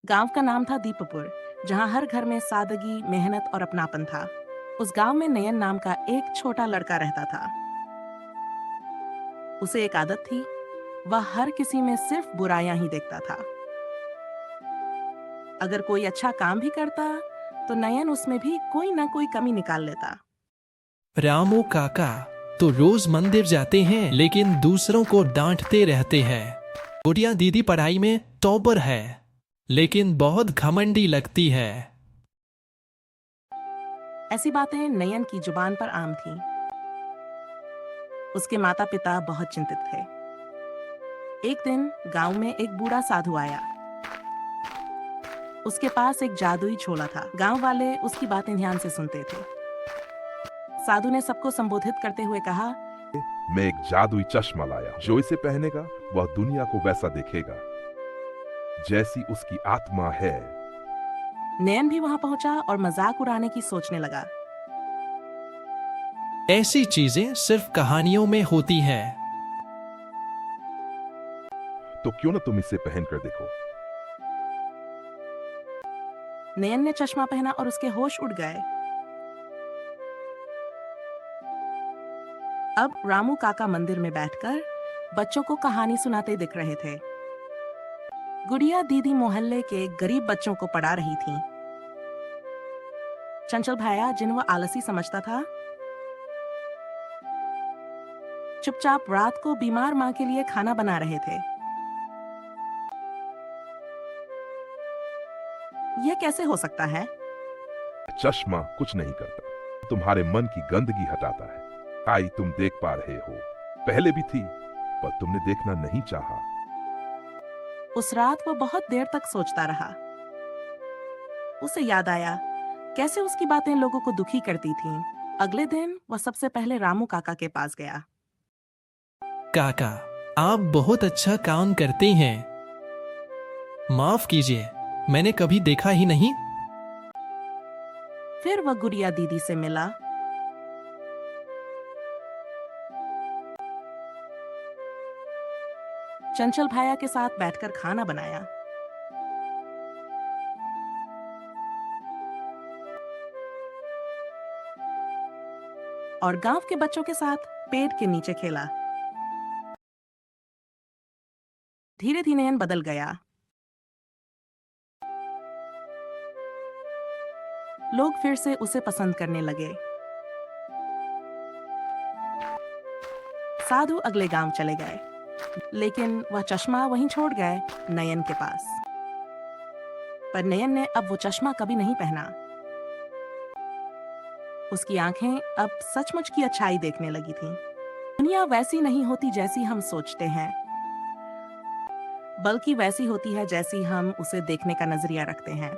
गांव का नाम था दीपपुर, जहां हर घर में सादगी, मेहनत और अपनापन था। उस गांव में नयन नाम का एक छोटा लड़का रहता था। उसे एक आदत थी, वह हर किसी में सिर्फ बुराइयां ही देखता था। अगर कोई अच्छा काम भी करता, तो नयन उसमें भी कोई ना कोई कमी निकाल लेता। रामू काका तो रोज मंदिर जाते हैं लेकिन दूसरों को डांटते रहते हैं। गुड़िया दीदी पढ़ाई में टॉपर है लेकिन बहुत घमंडी लगती है। ऐसी बातें नयन की जुबान पर आम थीं। उसके माता पिता बहुत चिंतित थे। एक दिन गांव में एक बूढ़ा साधु आया। उसके पास एक जादुई झोला था। गांव वाले उसकी बातें ध्यान से सुनते थे। साधु ने सबको संबोधित करते हुए कहा, मैं एक जादुई चश्मा लाया, जो इसे पहनेगा वह दुनिया को वैसा देखेगा जैसी उसकी आत्मा है। नयन भी वहां पहुंचा और मजाक उड़ाने की सोचने लगा। ऐसी चीजें सिर्फ कहानियों में होती हैं। तो क्यों ना तुम इसे पहनकर देखो। नयन ने चश्मा पहना और उसके होश उड़ गए। अब रामू काका मंदिर में बैठकर बच्चों को कहानी सुनाते दिख रहे थे। गुड़िया दीदी मोहल्ले के गरीब बच्चों को पढ़ा रही थी। चंचल भाया, जिन्हें वह आलसी समझता था, चुपचाप रात को बीमार मां के लिए खाना बना रहे थे। यह कैसे हो सकता है? चश्मा कुछ नहीं करता, तुम्हारे मन की गंदगी हटाता है। आई तुम देख पा रहे हो, पहले भी थी पर तुमने देखना नहीं चाहा। उस रात वह बहुत देर तक सोचता रहा। उसे याद आया कैसे उसकी बातें लोगों को दुखी करती थीं। अगले दिन वह सबसे पहले रामू काका के पास गया। काका, आप बहुत अच्छा काम करते हैं। माफ कीजिए, मैंने कभी देखा ही नहीं। फिर वह गुड़िया दीदी से मिला। चंचल भाया के साथ बैठकर खाना बनाया। और गांव के बच्चों के साथ पेड़ के नीचे खेला। धीरे धीरे नयन बदल गया। लोग फिर से उसे पसंद करने लगे। साधु अगले गांव चले गए, लेकिन वह चश्मा वहीं छोड़ गए, नयन के पास। पर नयन ने अब वो चश्मा कभी नहीं पहना। उसकी आंखें अब सचमुच की अच्छाई देखने लगी थीं। दुनिया वैसी नहीं होती जैसी हम सोचते हैं, बल्कि वैसी होती है जैसी हम उसे देखने का नजरिया रखते हैं।